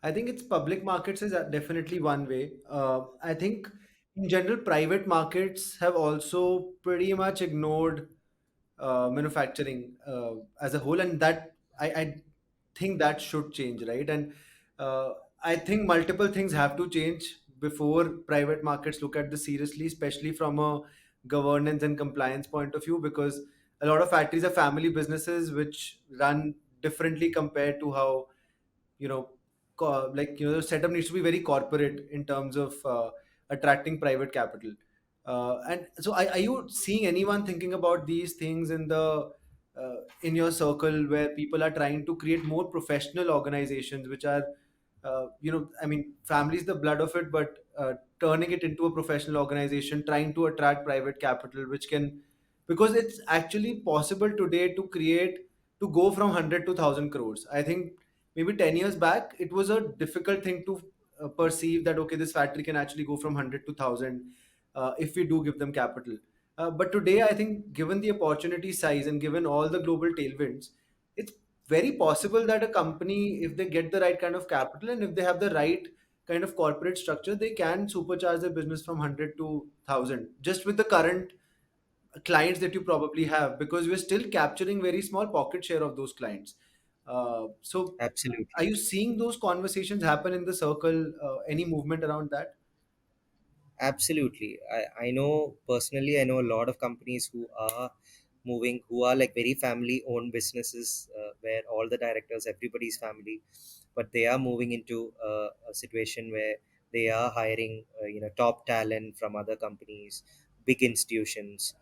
I think it's public markets is definitely one way. I think in general, private markets have also pretty much ignored manufacturing as a whole, and that I think that should change, right? And uh, I think multiple things have to change before private markets look at this seriously, especially from a governance and compliance point of view, because a lot of factories are family businesses which run differently compared to how you know the setup needs to be very corporate in terms of attracting private capital. And so are you seeing anyone thinking about these things in your circle, where people are trying to create more professional organizations which are I mean, family is the blood of it, but turning it into a professional organization, trying to attract private capital which can, because it's actually possible today to go from 100 to 1,000 crores. I think maybe 10 years back it was a difficult thing to perceive that okay, this factory can actually go from 100 to 1000 if we do give them capital. But today I think given the opportunity size and given all the global tailwinds, it's very possible that a company, if they get the right kind of capital and if they have the right kind of corporate structure, they can supercharge their business from 100 to 1000 just with the current clients that you probably have, because we're still capturing very small pocket share of those clients. So are Absolutely. you seeing those conversations happen in the circle? Any movement around that? Absolutely. I know personally, I know a lot of companies who are moving, who are like very family owned businesses, where all the directors, everybody's family, but they are moving into a situation where they are hiring, top talent from other companies, big institutions,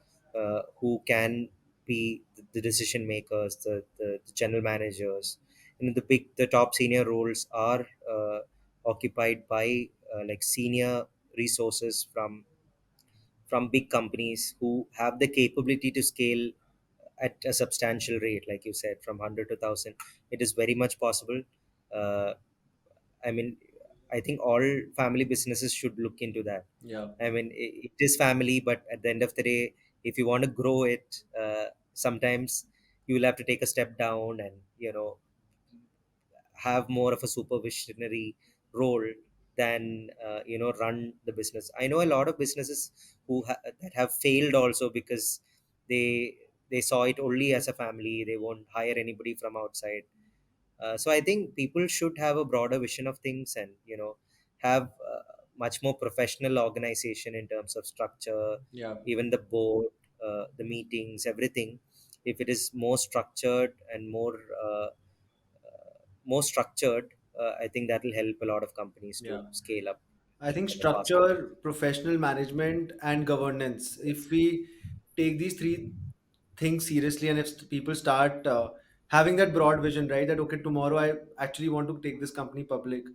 who can be the decision makers, the general managers. The top senior roles are occupied by like senior resources from big companies who have the capability to scale at a substantial rate, like you said, from 100 to 1000. It is very much possible. uh, I mean, I think all family businesses should look into that. Yeah. I mean, it is family, but at the end of the day, if you want to grow it, sometimes you will have to take a step down and have more of a supervisionary role than run the business. I know a lot of businesses that have failed also because they saw it only as a family. They won't hire anybody from outside. So I think people should have a broader vision of things, and have much more professional organization in terms of structure, Yeah. even the board, the meetings, everything. If it is more structured and more structured, I think that will help a lot of companies to Yeah. scale up I think at a faster rate. structure, professional management, and governance. If Yes. we take these three things seriously, and if people start having that broad vision, right, that okay, tomorrow I actually want to take this company public,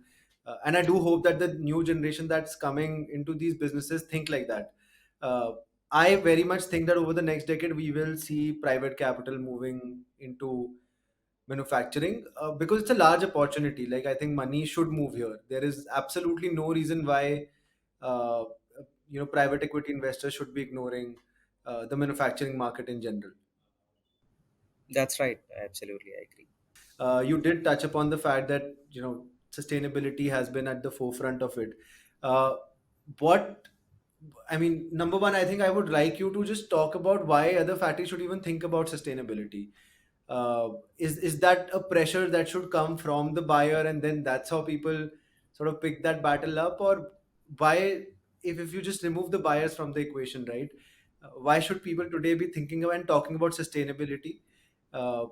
and I do hope that the new generation that's coming into these businesses think like that. Uh, I very much think that over the next decade, we will see private capital moving into manufacturing because it's a large opportunity. Like I think money should move here. There is absolutely no reason why uh, private equity investors should be ignoring the manufacturing market in general. That's right. Absolutely, I agree. You did touch upon the fact that sustainability has been at the forefront of it. Uh, what I mean, number one, I think I would like you to just talk about why other factories should even think about sustainability. Is that a pressure that should come from the buyer, and then that's how people sort of pick that battle up, or why, if you just remove the buyers from the equation, right? Why should people today be thinking about and talking about sustainability? Uh,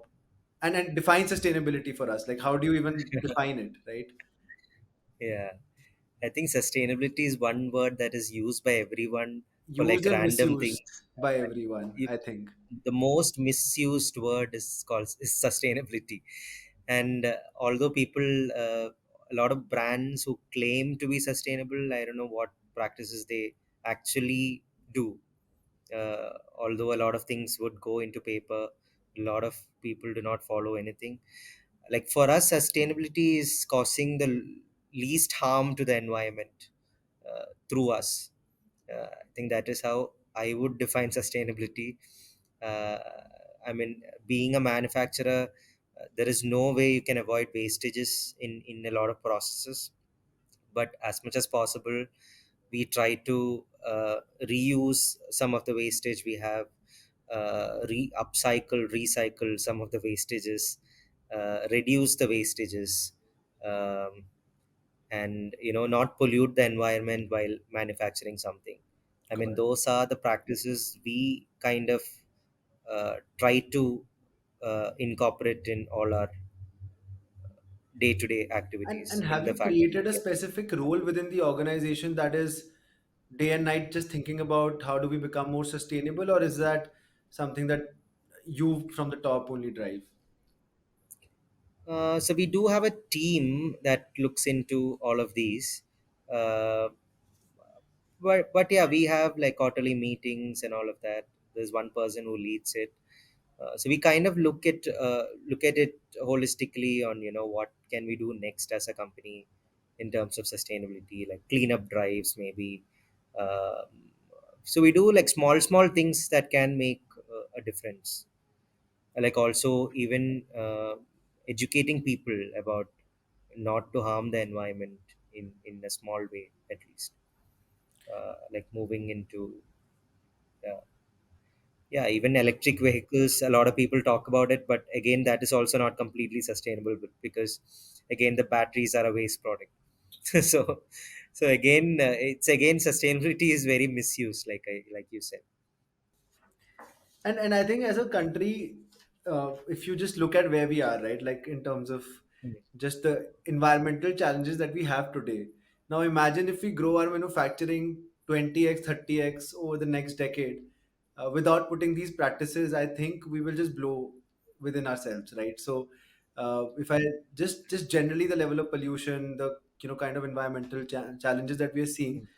and define sustainability for us. Like, how do you even define it, right? Yeah, I think sustainability is one word that is used by everyone for like Used and random things. misused by everyone, You, I think. the most misused word is sustainability, and although people, a lot of brands who claim to be sustainable, I don't know what practices they actually do. Although a lot of things would go into paper, a lot of people do not follow anything. Like for us, sustainability is causing the least harm to the environment through us. I think that is how I would define sustainability. uh, I mean, being a manufacturer, there is no way you can avoid wastages in a lot of processes, but as much as possible we try to reuse some of the wastage we have, upcycle, recycle some of the wastages, reduce the wastages, um, and not pollute the environment while manufacturing something. I mean, Correct. those are the practices we kind of try to incorporate in all our day-to-day activities And in have the you factory. created a Yeah. specific role within the organization that is day and night just thinking about how do we become more sustainable, or is that something that you from the top only drive? So we do have a team that looks into all of these, uh, but yeah, we have like quarterly meetings and all of that. There's one person who leads it. So we kind of look at it holistically on, what can we do next as a company in terms of sustainability, like cleanup drives maybe. Um, so we do like small things that can make a difference, like also even educating people about not to harm the environment in a small way at least, like moving into uh, yeah, even electric vehicles, a lot of people talk about it, but again that is also not completely sustainable, because again the batteries are a waste product. so so again, it's again sustainability is very misused, like you said. And I think as a country, if you just look at where we are, right, like in terms of Mm. just the environmental challenges that we have today. Now imagine if we grow our manufacturing 20x 30x over the next decade, without putting these practices, I think we will just blow within ourselves, right? So if I just generally the level of pollution, the kind of environmental challenges that we are seeing,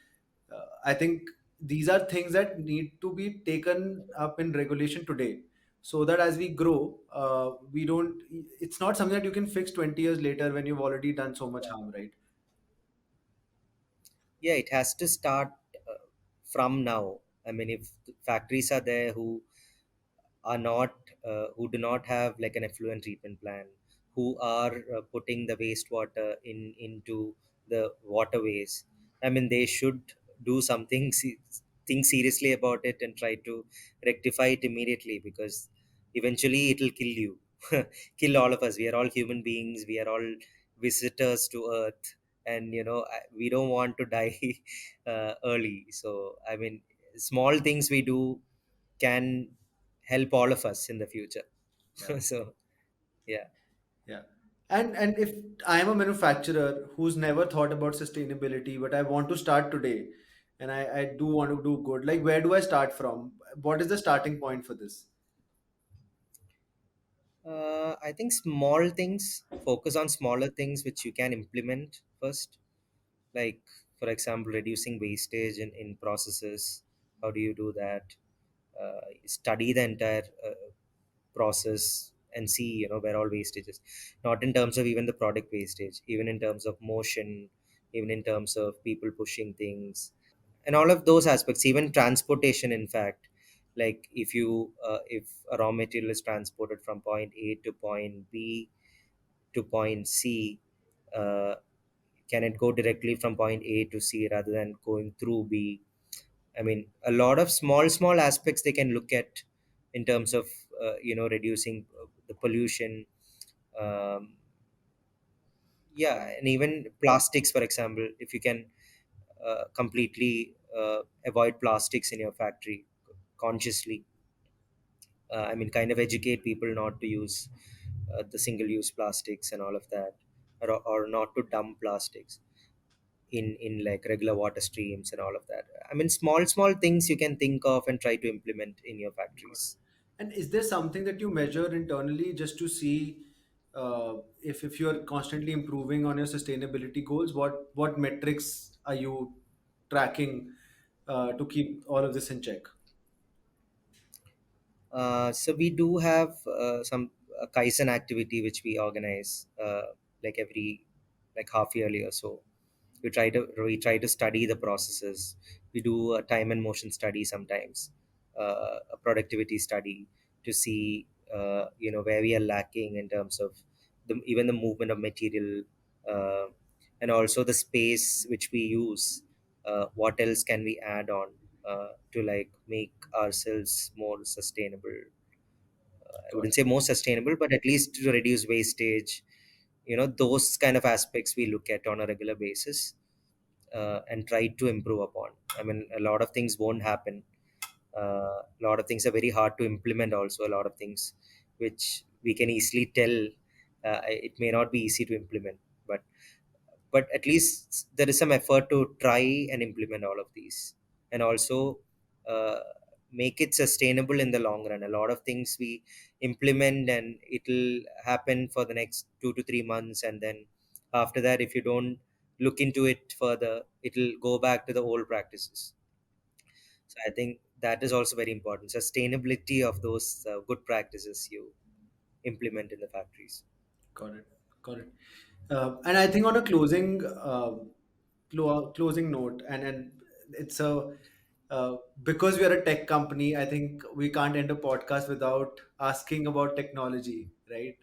I think these are things that need to be taken up in regulation today, so that as we grow, we don't. It's not something that you can fix 20 years later when you've already done so much harm, right? Yeah, it has to start from now. I mean, if factories are there who do not have like an effluent treatment plan, who are putting the wastewater into the waterways. I mean, they should do something, think seriously about it and try to rectify it immediately, because eventually it will kill you, kill all of us. We are all human beings. We are all visitors to Earth, and we don't want to die early. So I mean, small things we do can help all of us in the future. Yeah. So yeah. Yeah. And if I'm a manufacturer who's never thought about sustainability, but I want to start today, and I do want to do good, like where do I start from? What is the starting point for this? I think small things, focus on smaller things which you can implement first, like for example reducing wastage in processes. How do you do that? Study the entire process and see where all wastage is, not in terms of even the product wastage, even in terms of motion, even in terms of people pushing things, and all of those aspects, even transportation in fact. Like if a raw material is transported from point A to point B to point C, uh, can it go directly from point A to C rather than going through B? I mean, a lot of small aspects they can look at in terms of reducing the pollution. um, yeah, and even plastics, for example, if you can completely avoid plastics in your factory consciously. I mean, kind of educate people not to use the single use plastics and all of that, or not to dump plastics in like regular water streams and all of that. I mean, small things you can think of and try to implement in your factories. And is there something that you measure internally just to see if you're constantly improving on your sustainability goals? What metrics are you tracking to keep all of this in check? So we do have some Kaizen activity which we organize like every like half yearly or so. We try to study the processes. We do a time and motion study sometimes, a productivity study, to see where we are lacking in terms of even the movement of material, uh, and also the space which we use. What else can we add on to like make ourselves more sustainable? I Got wouldn't it. say more sustainable, but at least to reduce wastage. Those kind of aspects we look at on a regular basis, and try to improve upon. I mean, a lot of things won't happen. A lot of things are very hard to implement. Also, a lot of things which we can easily tell, it may not be easy to implement, but at least there is some effort to try and implement all of these, and also uh, make it sustainable in the long run. A lot of things we implement and it'll happen for the next 2 to 3 months, and then after that, if you don't look into it further, it'll go back to the old practices. So I think that is also very important. Sustainability of those good practices you implement in the factories. Got it. Got it. And I think on a closing note, and it's a because we are a tech company, I think we can't end a podcast without asking about technology, right?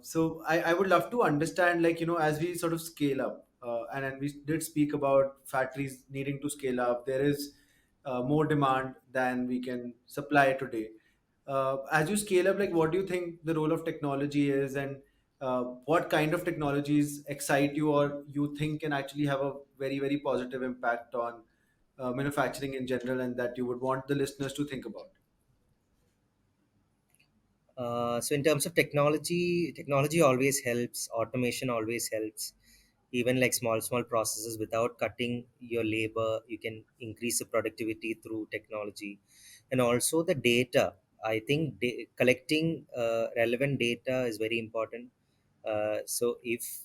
So I would love to understand, like, as we sort of scale up, and we did speak about factories needing to scale up. There is more demand than we can supply today. As you scale up, like, what do you think the role of technology is, and what kind of technologies excite you or you think can actually have a very, very positive impact on manufacturing in general, and that you would want the listeners to think about? So in terms of technology, technology always helps. Automation always helps. Even like small processes, without cutting your labor, you can increase the productivity through technology, and also the data. I think collecting relevant data is very important. So if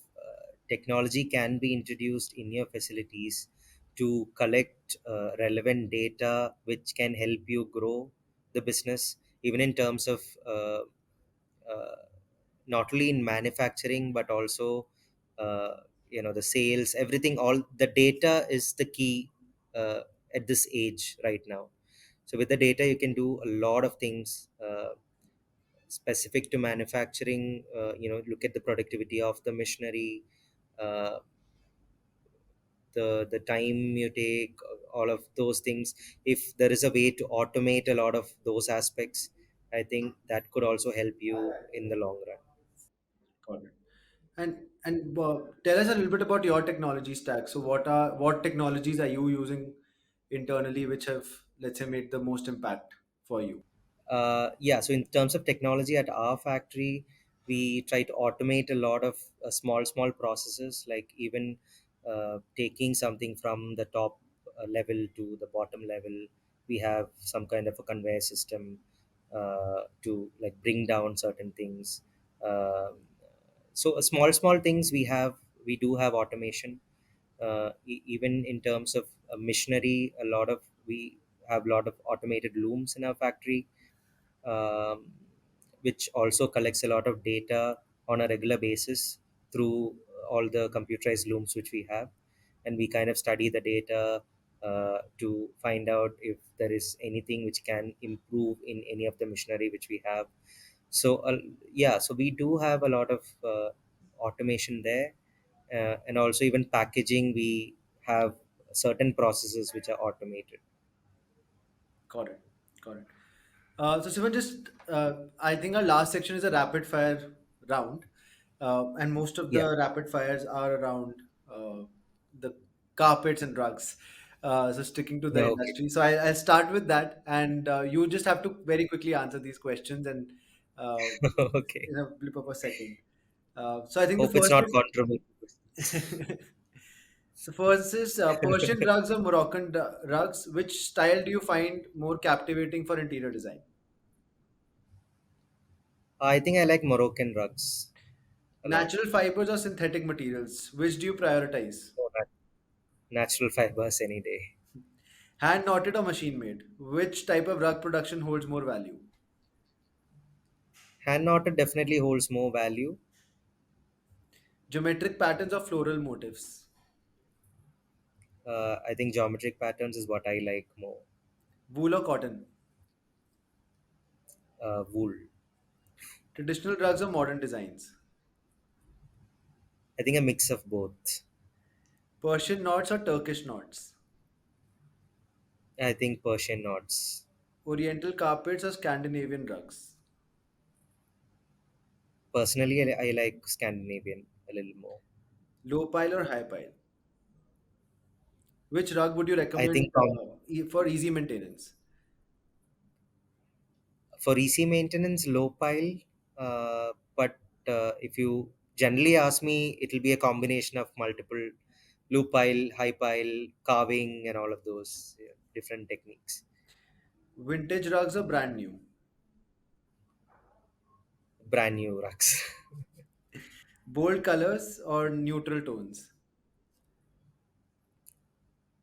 technology can be introduced in your facilities to collect relevant data, which can help you grow the business, even in terms of uh, not only in manufacturing but also the sales, everything, all the data is the key at this age right now. So with the data you can do a lot of things specific to manufacturing. Look at the productivity of the machinery, uh, the time you take, all of those things. If there is a way to automate a lot of those aspects, I think that could also help you in the long run. Got it. And tell us a little bit about your technology stack. So what technologies are you using internally, which have, let's say, made the most impact for you? Yeah, so in terms of technology at our factory, we try to automate a lot of small processes, like even taking something from the top level to the bottom level. We have some kind of a conveyor system to like bring down certain things. So small things we do have automation. Even in terms of machinery, we have a lot of automated looms in our factory, um, which also collects a lot of data on a regular basis through all the computerized looms which we have. And we kind of study the data to find out if there is anything which can improve in any of the machinery which we have. So, yeah, so we do have a lot of automation there. And also, even packaging, we have certain processes which are automated. Got it. Got it. So, Sivan, I think our last section is a rapid fire round, and most of Yeah. the rapid fires are around the carpets and rugs. So, sticking to the Okay. industry. So, I'll start with that, and you just have to very quickly answer these questions and uh, Okay. in a blip of a second. So, I think the Hope it's first not is controversial. so first is Persian rugs or Moroccan rugs. Which style do you find more captivating for interior design? I think I like Moroccan rugs a lot. Natural fibers or synthetic materials? Which do you prioritize? So natural fibers any day. Hand knotted or machine made? Which type of rug production holds more value? Hand knotted definitely holds more value. Geometric patterns or floral motifs? I think geometric patterns is what I like more. Wool or cotton? Wool. Traditional rugs or modern designs? I think a mix of both. Persian knots or Turkish knots? I think Persian knots. Oriental carpets or Scandinavian rugs? Personally, I like Scandinavian a little more. Low pile or high pile? Which rug would you I recommend think for easy maintenance? for easy maintenance, low pile. But if you generally ask me, it will be a combination of multiple low pile, high pile, carving, and all of those, yeah, different techniques. Vintage rugs or brand new? Brand new rugs. Bold colors or neutral tones?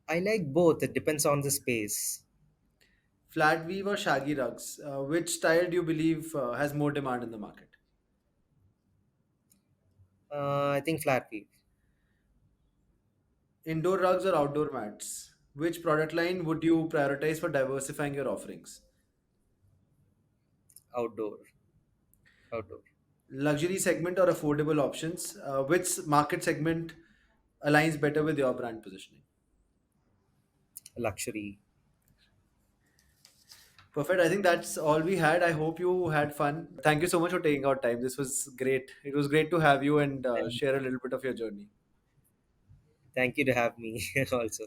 I like both. It depends on the space. Flat weave or shaggy rugs? Which style do you believe has more demand in the market? I think flat weave. Indoor rugs or outdoor mats? Which product line would you prioritize for diversifying your offerings? Outdoor. Outdoor. Luxury segment or affordable options? Which market segment aligns better with your brand positioning? Luxury. Perfect. I think that's all we had. I hope you had fun. Thank you so much for taking out time. This was great. It was great to have you and And share a little bit of your journey. thank you to have me also.